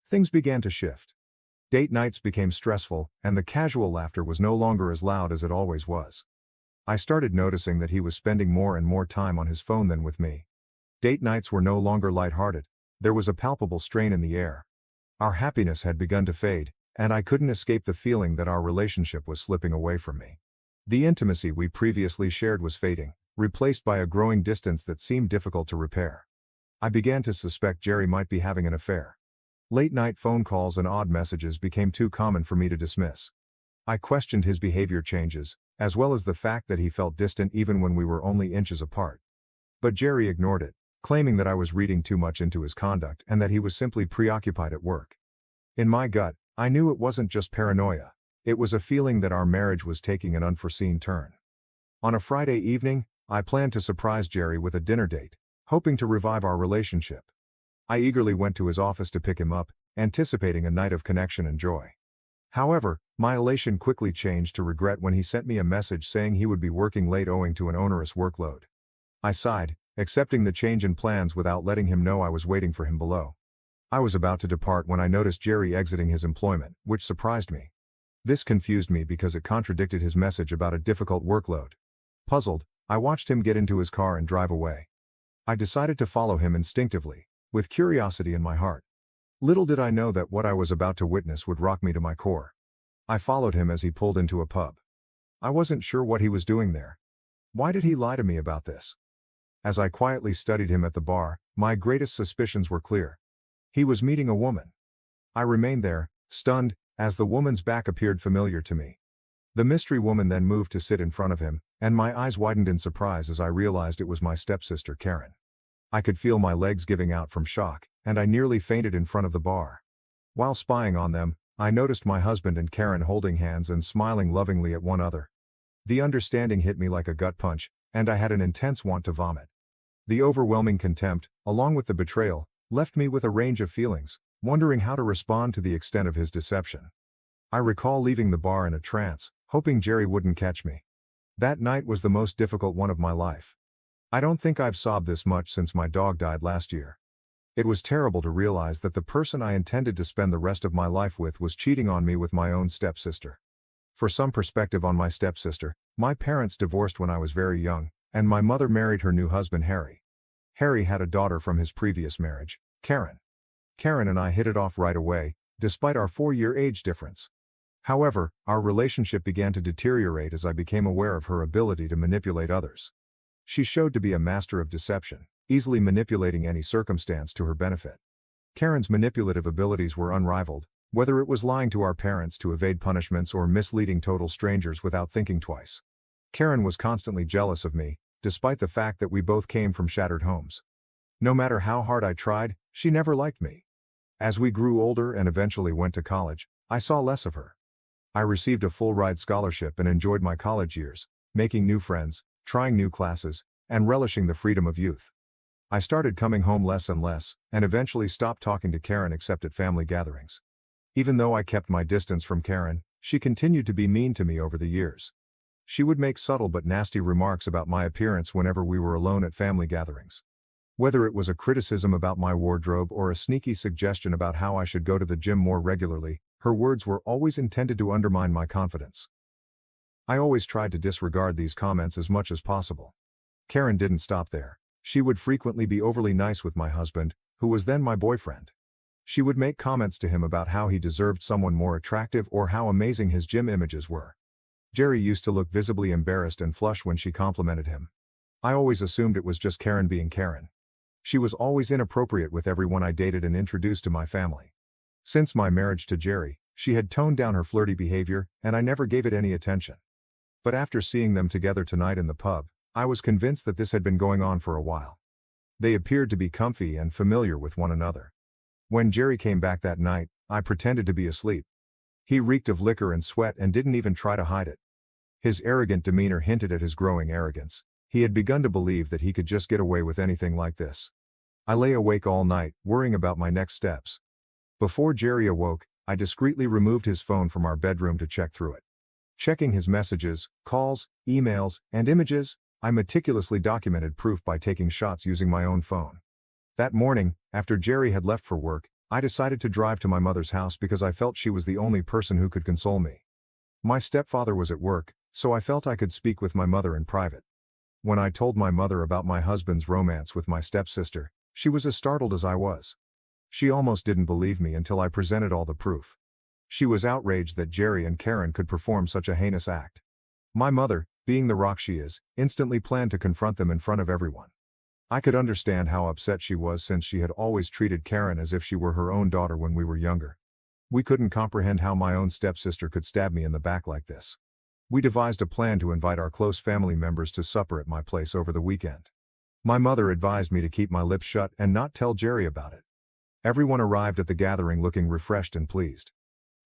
Things began to shift. Date nights became stressful, and the casual laughter was no longer as loud as it always was. I started noticing that he was spending more and more time on his phone than with me. Date nights were no longer lighthearted. There was a palpable strain in the air. Our happiness had begun to fade, and I couldn't escape the feeling that our relationship was slipping away from me. The intimacy we previously shared was fading, replaced by a growing distance that seemed difficult to repair. I began to suspect Jerry might be having an affair. Late-night phone calls and odd messages became too common for me to dismiss. I questioned his behavior changes, as well as the fact that he felt distant even when we were only inches apart. But Jerry ignored it, claiming that I was reading too much into his conduct and that he was simply preoccupied at work. In my gut, I knew it wasn't just paranoia. It was a feeling that our marriage was taking an unforeseen turn. On a Friday evening, I planned to surprise Jerry with a dinner date, hoping to revive our relationship. I eagerly went to his office to pick him up, anticipating a night of connection and joy. However, my elation quickly changed to regret when he sent me a message saying he would be working late owing to an onerous workload. I sighed, accepting the change in plans without letting him know I was waiting for him below. I was about to depart when I noticed Jerry exiting his employment, which surprised me. This confused me because it contradicted his message about a difficult workload. Puzzled, I watched him get into his car and drive away. I decided to follow him instinctively, with curiosity in my heart. Little did I know that what I was about to witness would rock me to my core. I followed him as he pulled into a pub. I wasn't sure what he was doing there. Why did he lie to me about this? As I quietly studied him at the bar, my greatest suspicions were clear. He was meeting a woman. I remained there, stunned, as the woman's back appeared familiar to me. The mystery woman then moved to sit in front of him, and my eyes widened in surprise as I realized it was my stepsister Karen. I could feel my legs giving out from shock, and I nearly fainted in front of the bar. While spying on them, I noticed my husband and Karen holding hands and smiling lovingly at one another. The understanding hit me like a gut punch, and I had an intense want to vomit. The overwhelming contempt, along with the betrayal, left me with a range of feelings, wondering how to respond to the extent of his deception. I recall leaving the bar in a trance, hoping Jerry wouldn't catch me. That night was the most difficult one of my life. I don't think I've sobbed this much since my dog died last year. It was terrible to realize that the person I intended to spend the rest of my life with was cheating on me with my own stepsister. For some perspective on my stepsister, my parents divorced when I was very young, and my mother married her new husband Harry. Harry had a daughter from his previous marriage, Karen. Karen and I hit it off right away, despite our 4-year age difference. However, our relationship began to deteriorate as I became aware of her ability to manipulate others. She showed to be a master of deception, easily manipulating any circumstance to her benefit. Karen's manipulative abilities were unrivaled, whether it was lying to our parents to evade punishments or misleading total strangers without thinking twice. Karen was constantly jealous of me, despite the fact that we both came from shattered homes. No matter how hard I tried, she never liked me. As we grew older and eventually went to college, I saw less of her. I received a full-ride scholarship and enjoyed my college years, making new friends, trying new classes, and relishing the freedom of youth. I started coming home less and less, and eventually stopped talking to Karen except at family gatherings. Even though I kept my distance from Karen, she continued to be mean to me over the years. She would make subtle but nasty remarks about my appearance whenever we were alone at family gatherings. Whether it was a criticism about my wardrobe or a sneaky suggestion about how I should go to the gym more regularly, her words were always intended to undermine my confidence. I always tried to disregard these comments as much as possible. Karen didn't stop there. She would frequently be overly nice with my husband, who was then my boyfriend. She would make comments to him about how he deserved someone more attractive or how amazing his gym images were. Jerry used to look visibly embarrassed and flush when she complimented him. I always assumed it was just Karen being Karen. She was always inappropriate with everyone I dated and introduced to my family. Since my marriage to Jerry, she had toned down her flirty behavior, and I never gave it any attention. But after seeing them together tonight in the pub, I was convinced that this had been going on for a while. They appeared to be comfy and familiar with one another. When Jerry came back that night, I pretended to be asleep. He reeked of liquor and sweat and didn't even try to hide it. His arrogant demeanor hinted at his growing arrogance. He had begun to believe that he could just get away with anything like this. I lay awake all night, worrying about my next steps. Before Jerry awoke, I discreetly removed his phone from our bedroom to check through it. Checking his messages, calls, emails, and images, I meticulously documented proof by taking shots using my own phone. That morning, after Jerry had left for work, I decided to drive to my mother's house because I felt she was the only person who could console me. My stepfather was at work, so I felt I could speak with my mother in private. When I told my mother about my husband's romance with my stepsister, she was as startled as I was. She almost didn't believe me until I presented all the proof. She was outraged that Jerry and Karen could perform such a heinous act. My mother, being the rock she is, instantly planned to confront them in front of everyone. I could understand how upset she was since she had always treated Karen as if she were her own daughter when we were younger. We couldn't comprehend how my own stepsister could stab me in the back like this. We devised a plan to invite our close family members to supper at my place over the weekend. My mother advised me to keep my lips shut and not tell Jerry about it. Everyone arrived at the gathering looking refreshed and pleased.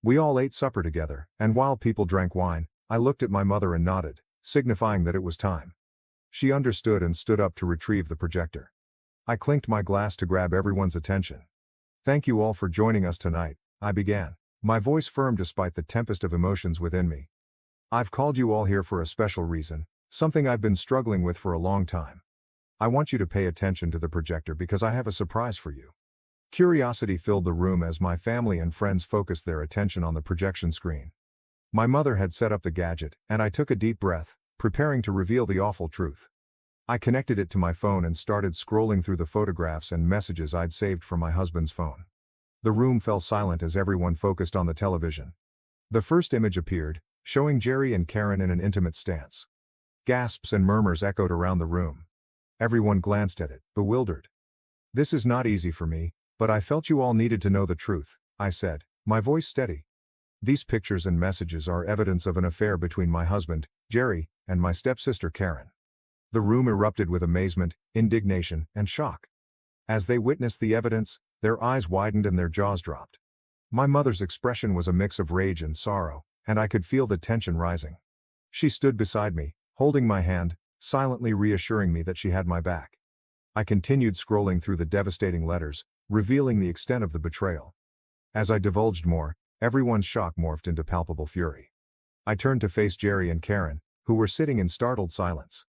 We all ate supper together, and while people drank wine, I looked at my mother and nodded, signifying that it was time. She understood and stood up to retrieve the projector. I clinked my glass to grab everyone's attention. "Thank you all for joining us tonight," I began, my voice firm despite the tempest of emotions within me. "I've called you all here for a special reason, something I've been struggling with for a long time. I want you to pay attention to the projector because I have a surprise for you." Curiosity filled the room as my family and friends focused their attention on the projection screen. My mother had set up the gadget, and I took a deep breath, preparing to reveal the awful truth. I connected it to my phone and started scrolling through the photographs and messages I'd saved from my husband's phone. The room fell silent as everyone focused on the television. The first image appeared, showing Jerry and Karen in an intimate stance. Gasps and murmurs echoed around the room. Everyone glanced at it, bewildered. "This is not easy for me, but I felt you all needed to know the truth," I said, my voice steady. "These pictures and messages are evidence of an affair between my husband, Jerry, and my stepsister Karen." The room erupted with amazement, indignation, and shock. As they witnessed the evidence, their eyes widened and their jaws dropped. My mother's expression was a mix of rage and sorrow, and I could feel the tension rising. She stood beside me, holding my hand, silently reassuring me that she had my back. I continued scrolling through the devastating letters, revealing the extent of the betrayal. As I divulged more, everyone's shock morphed into palpable fury. I turned to face Jerry and Karen, who were sitting in startled silence.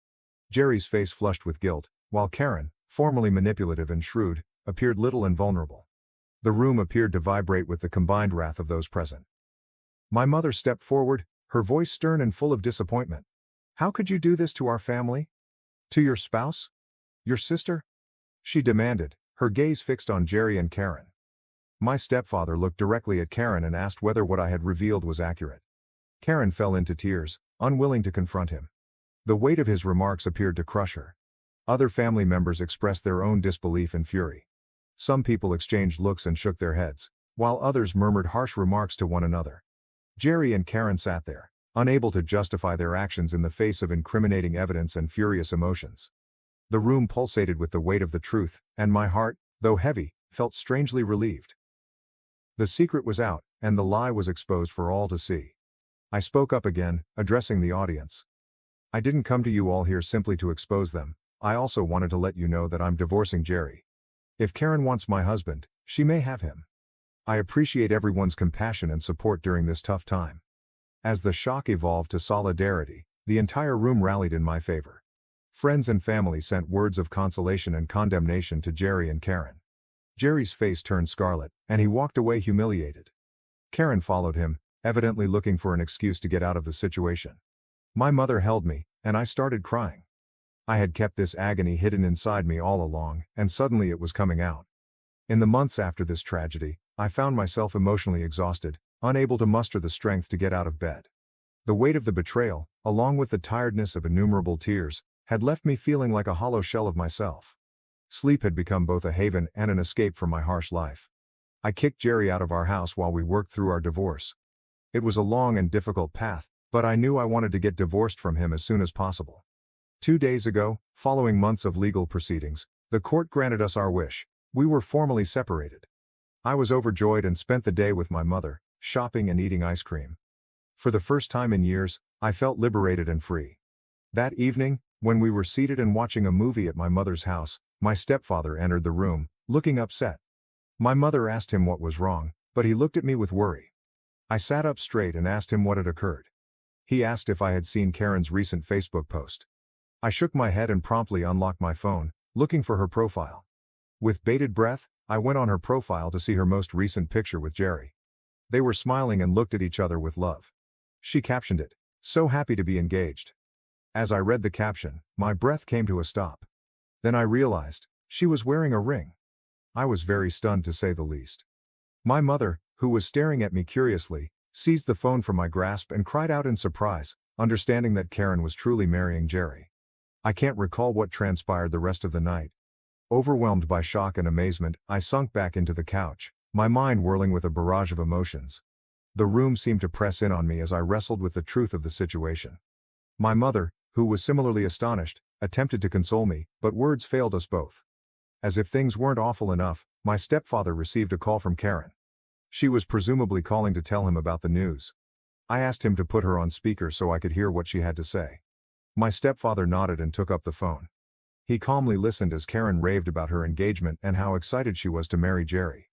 Jerry's face flushed with guilt, while Karen, formerly manipulative and shrewd, appeared little and vulnerable. The room appeared to vibrate with the combined wrath of those present. My mother stepped forward, her voice stern and full of disappointment. "How could you do this to our family? To your spouse? Your sister?" she demanded, her gaze fixed on Jerry and Karen. My stepfather looked directly at Karen and asked whether what I had revealed was accurate. Karen fell into tears, unwilling to confront him. The weight of his remarks appeared to crush her. Other family members expressed their own disbelief and fury. Some people exchanged looks and shook their heads, while others murmured harsh remarks to one another. Jerry and Karen sat there, unable to justify their actions in the face of incriminating evidence and furious emotions. The room pulsated with the weight of the truth, and my heart, though heavy, felt strangely relieved. The secret was out, and the lie was exposed for all to see. I spoke up again, addressing the audience. "I didn't come to you all here simply to expose them. I also wanted to let you know that I'm divorcing Jerry. If Karen wants my husband, she may have him. I appreciate everyone's compassion and support during this tough time." As the shock evolved to solidarity, the entire room rallied in my favor. Friends and family sent words of consolation and condemnation to Jerry and Karen. Jerry's face turned scarlet, and he walked away humiliated. Karen followed him, evidently looking for an excuse to get out of the situation. My mother held me, and I started crying. I had kept this agony hidden inside me all along, and suddenly it was coming out. In the months after this tragedy, I found myself emotionally exhausted, unable to muster the strength to get out of bed. The weight of the betrayal, along with the tiredness of innumerable tears, had left me feeling like a hollow shell of myself. Sleep had become both a haven and an escape from my harsh life. I kicked Jerry out of our house while we worked through our divorce. It was a long and difficult path, but I knew I wanted to get divorced from him as soon as possible. 2 days ago, following months of legal proceedings, the court granted us our wish. We were formally separated. I was overjoyed and spent the day with my mother, shopping and eating ice cream. For the first time in years, I felt liberated and free. That evening, when we were seated and watching a movie at my mother's house, my stepfather entered the room, looking upset. My mother asked him what was wrong, but he looked at me with worry. I sat up straight and asked him what had occurred. He asked if I had seen Karen's recent Facebook post. I shook my head and promptly unlocked my phone, looking for her profile. With bated breath, I went on her profile to see her most recent picture with Jerry. They were smiling and looked at each other with love. She captioned it, "So happy to be engaged." As I read the caption, my breath came to a stop. Then I realized, she was wearing a ring. I was very stunned to say the least. My mother, who was staring at me curiously, seized the phone from my grasp and cried out in surprise, understanding that Karen was truly marrying Jerry. I can't recall what transpired the rest of the night. Overwhelmed by shock and amazement, I sunk back into the couch, my mind whirling with a barrage of emotions. The room seemed to press in on me as I wrestled with the truth of the situation. My mother, who was similarly astonished, attempted to console me, but words failed us both. As if things weren't awful enough, my stepfather received a call from Karen. She was presumably calling to tell him about the news. I asked him to put her on speaker so I could hear what she had to say. My stepfather nodded and took up the phone. He calmly listened as Karen raved about her engagement and how excited she was to marry Jerry.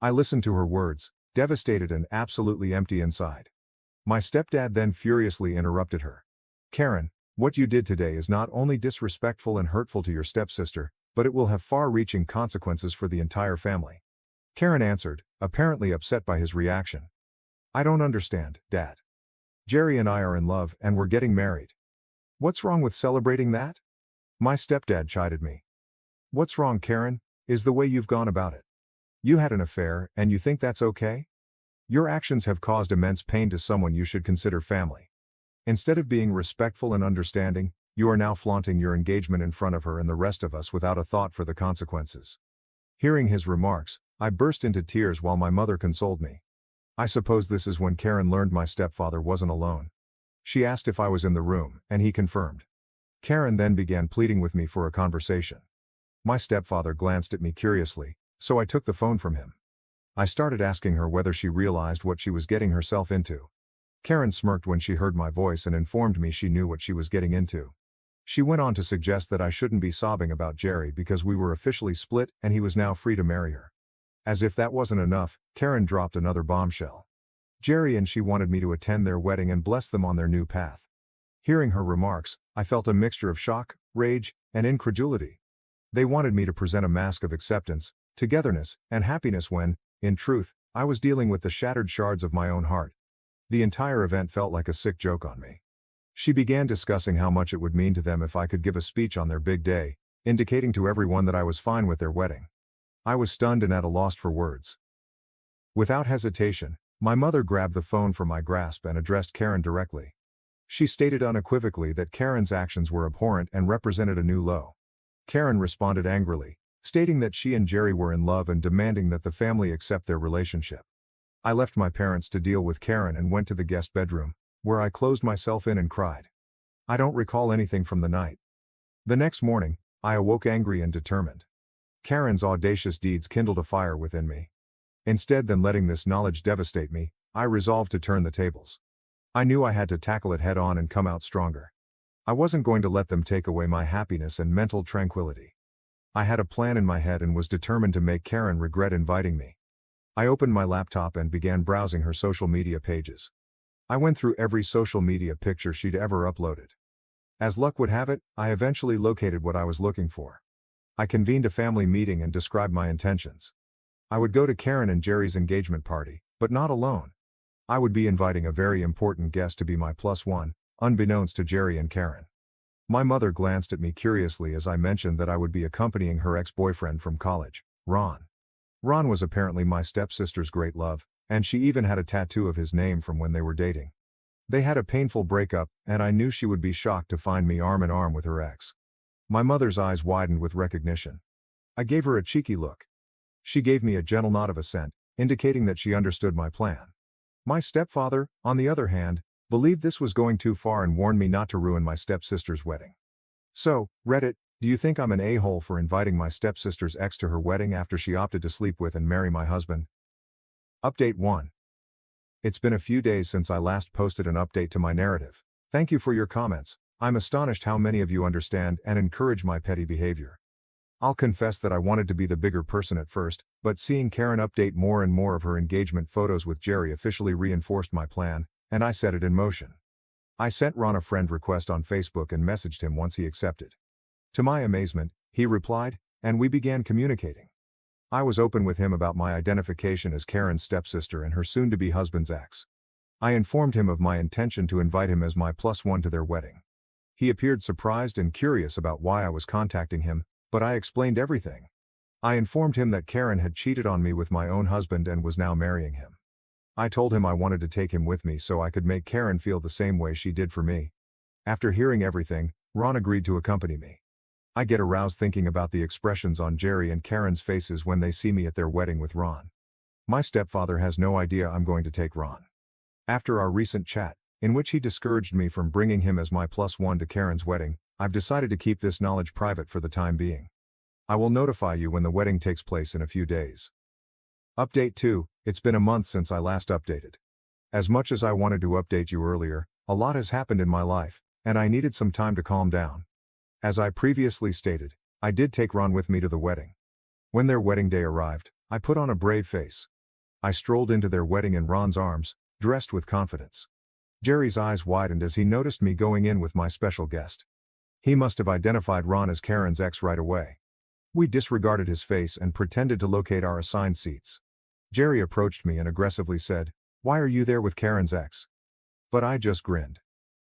I listened to her words, devastated and absolutely empty inside. My stepdad then furiously interrupted her. "Karen, what you did today is not only disrespectful and hurtful to your stepsister, but it will have far-reaching consequences for the entire family." Karen answered, apparently upset by his reaction. "I don't understand, Dad. Jerry and I are in love and we're getting married. What's wrong with celebrating that?" My stepdad chided me. "What's wrong, Karen, is the way you've gone about it. You had an affair and you think that's okay? Your actions have caused immense pain to someone you should consider family. Instead of being respectful and understanding, you are now flaunting your engagement in front of her and the rest of us without a thought for the consequences." Hearing his remarks, I burst into tears while my mother consoled me. I suppose this is when Karen learned my stepfather wasn't alone. She asked if I was in the room, and he confirmed. Karen then began pleading with me for a conversation. My stepfather glanced at me curiously, so I took the phone from him. I started asking her whether she realized what she was getting herself into. Karen smirked when she heard my voice and informed me she knew what she was getting into. She went on to suggest that I shouldn't be sobbing about Jerry because we were officially split and he was now free to marry her. As if that wasn't enough, Karen dropped another bombshell. Jerry and she wanted me to attend their wedding and bless them on their new path. Hearing her remarks, I felt a mixture of shock, rage, and incredulity. They wanted me to present a mask of acceptance, togetherness, and happiness when, in truth, I was dealing with the shattered shards of my own heart. The entire event felt like a sick joke on me. She began discussing how much it would mean to them if I could give a speech on their big day, indicating to everyone that I was fine with their wedding. I was stunned and at a loss for words. Without hesitation, my mother grabbed the phone from my grasp and addressed Karen directly. She stated unequivocally that Karen's actions were abhorrent and represented a new low. Karen responded angrily, stating that she and Jerry were in love and demanding that the family accept their relationship. I left my parents to deal with Karen and went to the guest bedroom, where I closed myself in and cried. I don't recall anything from the night. The next morning, I awoke angry and determined. Karen's audacious deeds kindled a fire within me. Instead than letting this knowledge devastate me, I resolved to turn the tables. I knew I had to tackle it head-on and come out stronger. I wasn't going to let them take away my happiness and mental tranquility. I had a plan in my head and was determined to make Karen regret inviting me. I opened my laptop and began browsing her social media pages. I went through every social media picture she'd ever uploaded. As luck would have it, I eventually located what I was looking for. I convened a family meeting and described my intentions. I would go to Karen and Jerry's engagement party, but not alone. I would be inviting a very important guest to be my +1, unbeknownst to Jerry and Karen. My mother glanced at me curiously as I mentioned that I would be accompanying her ex-boyfriend from college, Ron. Ron was apparently my stepsister's great love, and she even had a tattoo of his name from when they were dating. They had a painful breakup, and I knew she would be shocked to find me arm in arm with her ex. My mother's eyes widened with recognition. I gave her a cheeky look. She gave me a gentle nod of assent, indicating that she understood my plan. My stepfather, on the other hand, believed this was going too far and warned me not to ruin my stepsister's wedding. So, Reddit, do you think I'm an a-hole for inviting my stepsister's ex to her wedding after she opted to sleep with and marry my husband? Update 1. It's been a few days since I last posted an update to my narrative. Thank you for your comments. I'm astonished how many of you understand and encourage my petty behavior. I'll confess that I wanted to be the bigger person at first, but seeing Karen update more and more of her engagement photos with Jerry officially reinforced my plan, and I set it in motion. I sent Ron a friend request on Facebook and messaged him once he accepted. To my amazement, he replied, and we began communicating. I was open with him about my identification as Karen's stepsister and her soon-to-be husband's ex. I informed him of my intention to invite him as my +1 to their wedding. He appeared surprised and curious about why I was contacting him, but I explained everything. I informed him that Karen had cheated on me with my own husband and was now marrying him. I told him I wanted to take him with me so I could make Karen feel the same way she did for me. After hearing everything, Ron agreed to accompany me. I get aroused thinking about the expressions on Jerry and Karen's faces when they see me at their wedding with Ron. My stepfather has no idea I'm going to take Ron. After our recent chat, in which he discouraged me from bringing him as my +1 to Karen's wedding, I've decided to keep this knowledge private for the time being. I will notify you when the wedding takes place in a few days. Update 2, it's been a month since I last updated. As much as I wanted to update you earlier, a lot has happened in my life, and I needed some time to calm down. As I previously stated, I did take Ron with me to the wedding. When their wedding day arrived, I put on a brave face. I strolled into their wedding in Ron's arms, dressed with confidence. Jerry's eyes widened as he noticed me going in with my special guest. He must have identified Ron as Karen's ex right away. We disregarded his face and pretended to locate our assigned seats. Jerry approached me and aggressively said, "Why are you there with Karen's ex?" But I just grinned.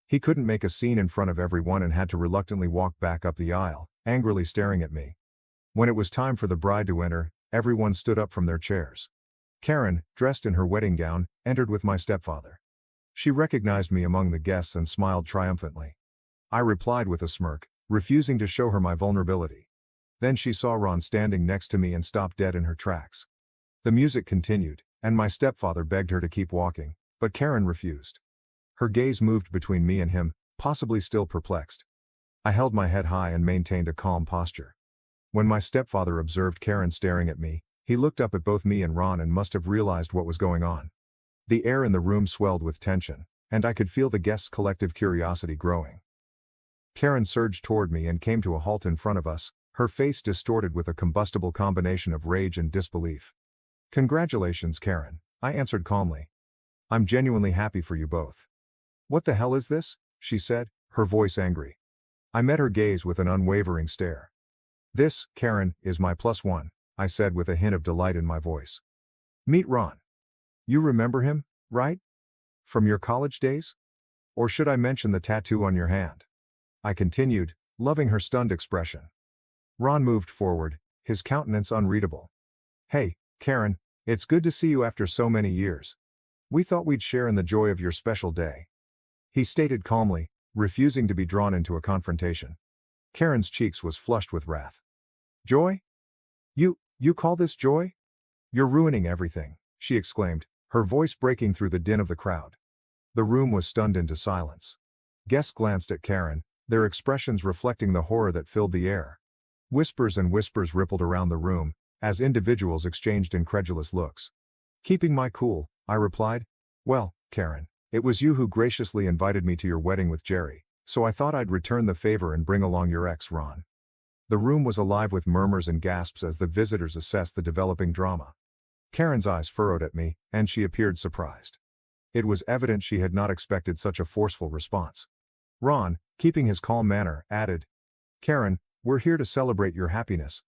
He couldn't make a scene in front of everyone and had to reluctantly walk back up the aisle, angrily staring at me. When it was time for the bride to enter, everyone stood up from their chairs. Karen, dressed in her wedding gown, entered with my stepfather. She recognized me among the guests and smiled triumphantly. I replied with a smirk, refusing to show her my vulnerability. Then she saw Ron standing next to me and stopped dead in her tracks. The music continued, and my stepfather begged her to keep walking, but Karen refused. Her gaze moved between me and him, possibly still perplexed. I held my head high and maintained a calm posture. When my stepfather observed Karen staring at me, he looked up at both me and Ron and must have realized what was going on. The air in the room swelled with tension, and I could feel the guests' collective curiosity growing. Karen surged toward me and came to a halt in front of us, her face distorted with a combustible combination of rage and disbelief. "Congratulations, Karen," I answered calmly. "I'm genuinely happy for you both." "What the hell is this?" she said, her voice angry. I met her gaze with an unwavering stare. "This, Karen, is my +1, I said with a hint of delight in my voice. "Meet Ron. You remember him, right? From your college days? Or should I mention the tattoo on your hand?" I continued, loving her stunned expression. Ron moved forward, his countenance unreadable. "Hey, Karen, it's good to see you after so many years. We thought we'd share in the joy of your special day," he stated calmly, refusing to be drawn into a confrontation. Karen's cheeks was flushed with wrath. "Joy? You call this joy? You're ruining everything," she exclaimed, her voice breaking through the din of the crowd. The room was stunned into silence. Guests glanced at Karen, their expressions reflecting the horror that filled the air. Whispers and whispers rippled around the room, as individuals exchanged incredulous looks. Keeping my cool, I replied, "Well, Karen, it was you who graciously invited me to your wedding with Jerry, so I thought I'd return the favor and bring along your ex, Ron." The room was alive with murmurs and gasps as the visitors assessed the developing drama. Karen's eyes furrowed at me, and she appeared surprised. It was evident she had not expected such a forceful response. Ron, keeping his calm manner, added, "Karen, we're here to celebrate your happiness,